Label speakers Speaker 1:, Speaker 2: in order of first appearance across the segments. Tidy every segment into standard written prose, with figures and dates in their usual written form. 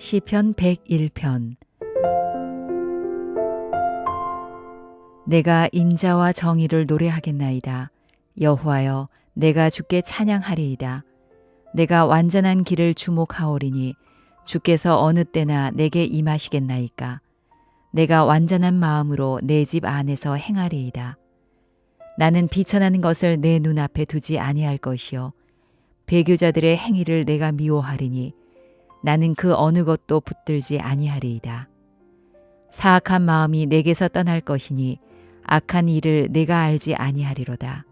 Speaker 1: 시편 101편. 내가 인자와 정의를 노래하겠나이다. 여호와여, 내가 주께 찬양하리이다. 내가 완전한 길을 주목하오리니 주께서 어느 때나 내게 임하시겠나이까. 내가 완전한 마음으로 내 집 안에서 행하리이다. 나는 비천한 것을 내 눈앞에 두지 아니할 것이요 배교자들의 행위를 내가 미워하리니 나는 그 어느 것도 붙들지 아니하리이다. 사악한 마음이 내게서 떠날 것이니 악한 일을 내가 알지 아니하리로다.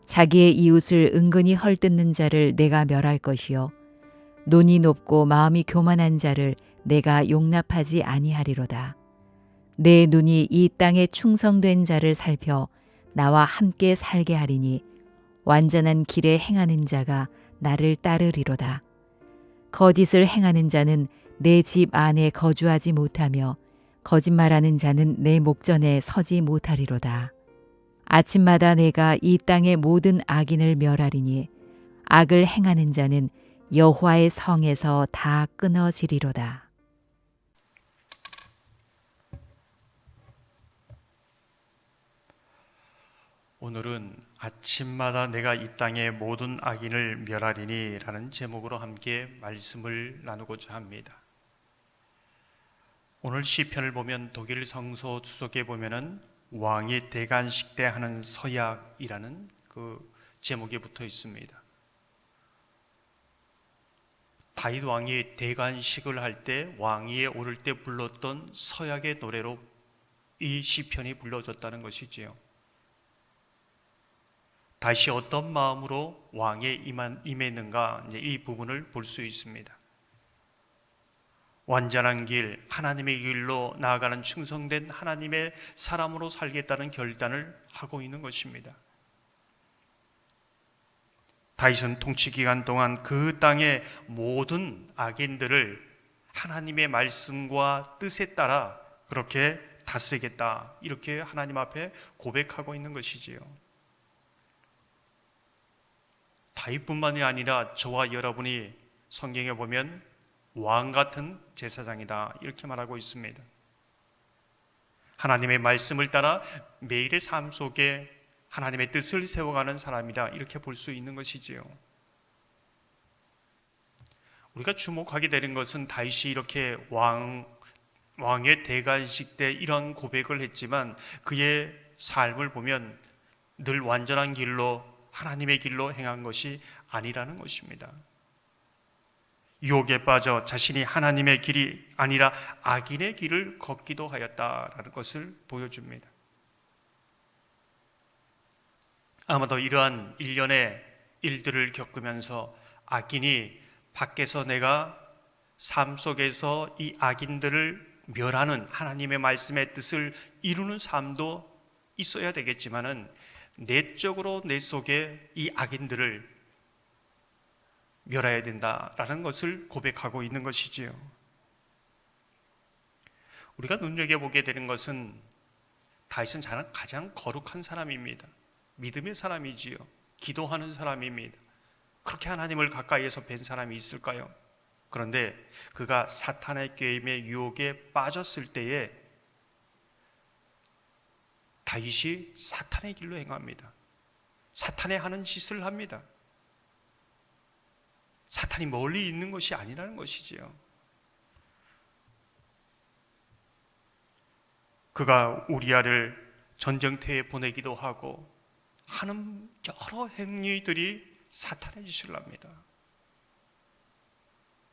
Speaker 1: 자기의 이웃을 은근히 헐뜯는 자를 내가 멸할 것이요 눈이 높고 마음이 교만한 자를 내가 용납하지 아니하리로다. 내 눈이 이 땅에 충성된 자를 살펴 나와 함께 살게 하리니 완전한 길에 행하는 자가 나를 따르리로다. 거짓을 행하는 자는 내 집 안에 거주하지 못하며 거짓말하는 자는 내 목전에 서지 못하리로다. 아침마다 내가 이 땅의 모든 악인을 멸하리니 악을 행하는 자는 여호와의 성에서 다 끊어지리로다.
Speaker 2: 오늘은 아침마다 내가 이 땅의 모든 악인을 멸하리니 라는 제목으로 함께 말씀을 나누고자 합니다. 오늘 시편을 보면 독일 성서 주석에 보면은 왕이 대관식 때 하는 서약이라는 그 제목이 붙어 있습니다. 다윗 왕이 대관식을 할 때 왕위에 오를 때 불렀던 서약의 노래로 이 시편이 불러졌다는 것이지요. 다시 어떤 마음으로 왕에 임했는가, 이 부분을 볼 수 있습니다. 완전한 길, 하나님의 길로 나아가는 충성된 하나님의 사람으로 살겠다는 결단을 하고 있는 것입니다. 다윗은 통치 기간 동안 그 땅의 모든 악인들을 하나님의 말씀과 뜻에 따라 그렇게 다스리겠다, 이렇게 하나님 앞에 고백하고 있는 것이지요. 다윗뿐만이 아니라 저와 여러분이 성경에 보면 왕 같은 제사장이다, 이렇게 말하고 있습니다. 하나님의 말씀을 따라 매일의 삶 속에 하나님의 뜻을 세워가는 사람이다, 이렇게 볼 수 있는 것이지요. 우리가 주목하게 되는 것은 다윗이 이렇게 왕의 대관식 때 이런 고백을 했지만 그의 삶을 보면 늘 완전한 길로, 하나님의 길로 행한 것이 아니라는 것입니다. 유혹에 빠져 자신이 하나님의 길이 아니라 악인의 길을 걷기도 하였다라는 것을 보여줍니다. 아마도 이러한 일련의 일들을 겪으면서 악인이 밖에서 내가 삶 속에서 이 악인들을 멸하는 하나님의 말씀의 뜻을 이루는 삶도 있어야 되겠지만은 내적으로 내 속에 이 악인들을 멸해야 된다라는 것을 고백하고 있는 것이지요. 우리가 눈여겨보게 되는 것은 다윗은 가장 거룩한 사람입니다. 믿음의 사람이지요. 기도하는 사람입니다. 그렇게 하나님을 가까이에서 뵌 사람이 있을까요? 그런데 그가 사탄의 게임의 유혹에 빠졌을 때에 다윗이 사탄의 길로 행합니다. 사탄의 하는 짓을 합니다. 사탄이 멀리 있는 것이 아니라는 것이지요. 그가 우리아를 전쟁터에 보내기도 하고 하는 여러 행위들이 사탄의 짓을 합니다.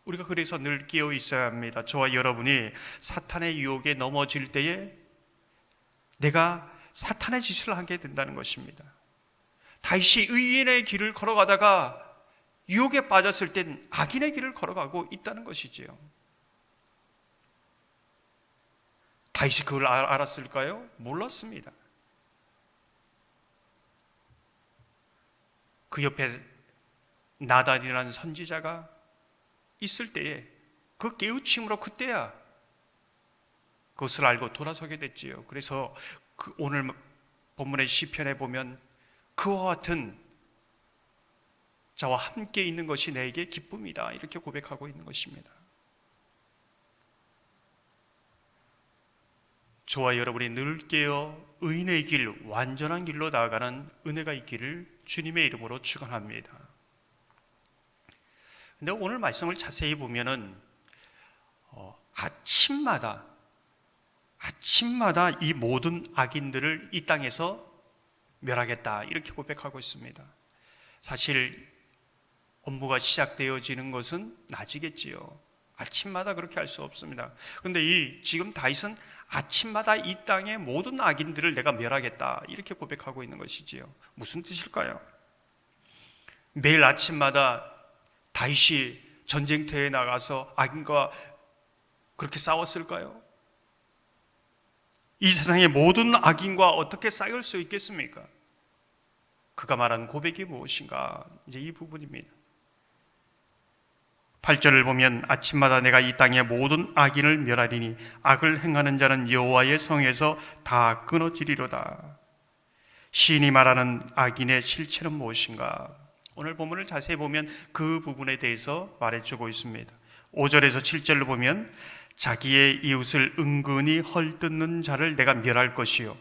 Speaker 2: 우리가 그래서 늘 깨어 있어야 합니다. 저와 여러분이 사탄의 유혹에 넘어질 때에 내가 사탄의 짓을 하게 된다는 것입니다. 다윗이 의인의 길을 걸어가다가 유혹에 빠졌을 땐 악인의 길을 걸어가고 있다는 것이지요. 다윗이 그걸 알았을까요? 몰랐습니다. 그 옆에 나단이라는 선지자가 있을 때에 그 깨우침으로 그때야 그것을 알고 돌아서게 됐지요. 그래서 오늘 본문의 시편에 보면 그와 같은 자와 함께 있는 것이 내게 기쁨이다, 이렇게 고백하고 있는 것입니다. 저와 여러분이 늘 깨어 의인의 길, 완전한 길로 나아가는 은혜가 있기를 주님의 이름으로 축원합니다. 근데 오늘 말씀을 자세히 보면은 아침마다 이 모든 악인들을 이 땅에서 멸하겠다 이렇게 고백하고 있습니다. 사실 업무가 시작되어지는 것은 낮이겠지요. 아침마다 그렇게 할 수 없습니다. 그런데 지금 다윗은 아침마다 이 땅의 모든 악인들을 내가 멸하겠다 이렇게 고백하고 있는 것이지요. 무슨 뜻일까요? 매일 아침마다 다윗이 전쟁터에 나가서 악인과 그렇게 싸웠을까요? 이 세상의 모든 악인과 어떻게 싸울 수 있겠습니까? 그가 말한 고백이 무엇인가? 이제 이 부분입니다. 8절을 보면 아침마다 내가 이 땅의 모든 악인을 멸하리니 악을 행하는 자는 여호와의 성에서 다 끊어지리로다. 시인이 말하는 악인의 실체는 무엇인가? 오늘 본문을 자세히 보면 그 부분에 대해서 말해주고 있습니다. 5절에서 7절을 보면 자기의 이웃을 은근히 헐뜯는 자를 내가 멸할 것이요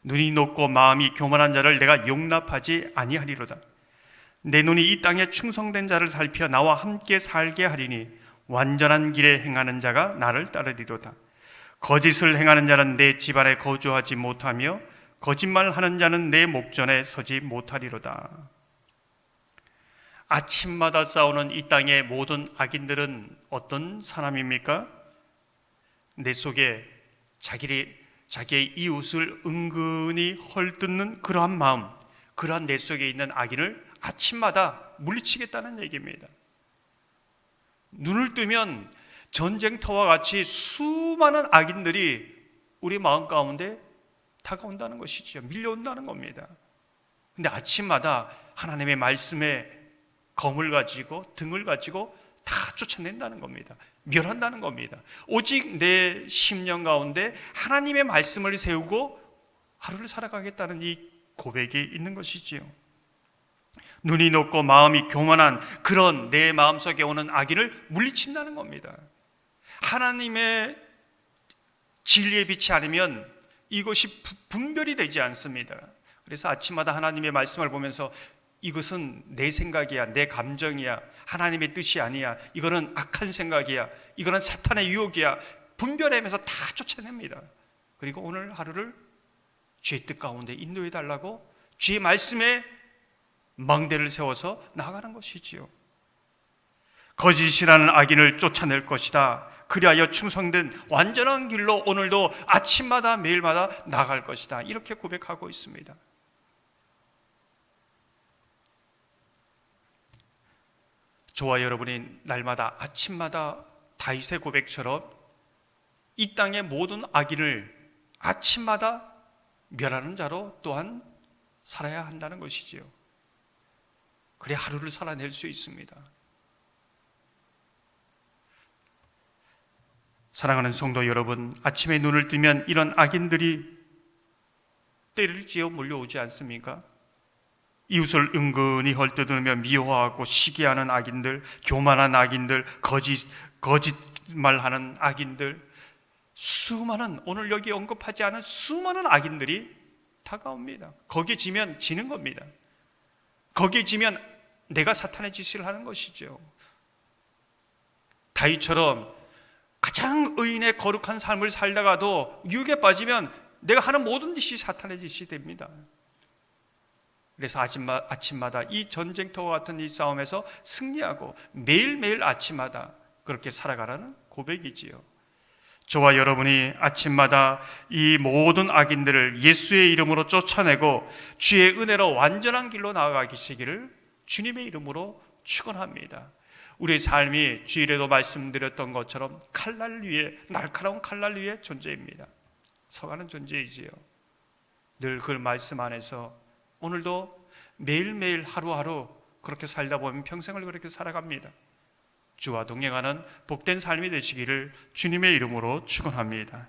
Speaker 2: 눈이 높고 마음이 교만한 자를 내가 용납하지 아니하리로다. 내 눈이 이 땅에 충성된 자를 살펴 나와 함께 살게 하리니 완전한 길에 행하는 자가 나를 따르리로다. 거짓을 행하는 자는 내 집안에 거주하지 못하며 거짓말하는 자는 내 목전에 서지 못하리로다. 아침마다 싸우는 이 땅의 모든 악인들은 어떤 사람입니까? 내 속에 자기의 이웃을 은근히 헐뜯는 그러한 마음, 그러한 내 속에 있는 악인을 아침마다 물리치겠다는 얘기입니다. 눈을 뜨면 전쟁터와 같이 수많은 악인들이 우리 마음 가운데 다가온다는 것이죠. 밀려온다는 겁니다. 근데 아침마다 하나님의 말씀에 검을 가지고 등을 가지고 다 쫓아낸다는 겁니다. 멸한다는 겁니다. 오직 내 심령 가운데 하나님의 말씀을 세우고 하루를 살아가겠다는 이 고백이 있는 것이지요. 눈이 높고 마음이 교만한 그런 내 마음속에 오는 악인을 물리친다는 겁니다. 하나님의 진리에 빛이 아니면 이것이 분별이 되지 않습니다. 그래서 아침마다 하나님의 말씀을 보면서 이것은 내 생각이야, 내 감정이야, 하나님의 뜻이 아니야, 이거는 악한 생각이야, 이거는 사탄의 유혹이야, 분별하면서 다 쫓아냅니다. 그리고 오늘 하루를 주의 뜻 가운데 인도해 달라고 주의 말씀에 망대를 세워서 나아가는 것이지요. 거짓이라는 악인을 쫓아낼 것이다. 그리하여 충성된 완전한 길로 오늘도 아침마다 매일마다 나아갈 것이다. 이렇게 고백하고 있습니다. 저와 여러분이 날마다 아침마다 다윗의 고백처럼 이 땅의 모든 악인을 아침마다 멸하는 자로 또한 살아야 한다는 것이지요. 그래 하루를 살아낼 수 있습니다. 사랑하는 성도 여러분, 아침에 눈을 뜨면 이런 악인들이 때를 지어 몰려오지 않습니까? 이웃을 은근히 헐뜯으며 미워하고 시기하는 악인들, 교만한 악인들, 거짓말하는 악인들, 수많은, 오늘 여기 언급하지 않은 수많은 악인들이 다가옵니다. 거기에 지면 지는 겁니다. 거기에 지면 내가 사탄의 짓을 하는 것이죠. 다윗처럼 가장 의인의 거룩한 삶을 살다가도 유혹에 빠지면 내가 하는 모든 짓이 사탄의 짓이 됩니다. 그래서 아침마다 이 전쟁터와 같은 이 싸움에서 승리하고 매일매일 아침마다 그렇게 살아가라는 고백이지요. 저와 여러분이 아침마다 이 모든 악인들을 예수의 이름으로 쫓아내고 주의 은혜로 완전한 길로 나아가시기를 주님의 이름으로 축원합니다. 우리의 삶이 주일에도 말씀드렸던 것처럼 칼날 위에, 날카로운 칼날 위에 존재입니다. 서가는 존재이지요. 늘 그 말씀 안에서 오늘도 매일매일 하루하루 그렇게 살다 보면 평생을 그렇게 살아갑니다. 주와 동행하는 복된 삶이 되시기를 주님의 이름으로 축원합니다.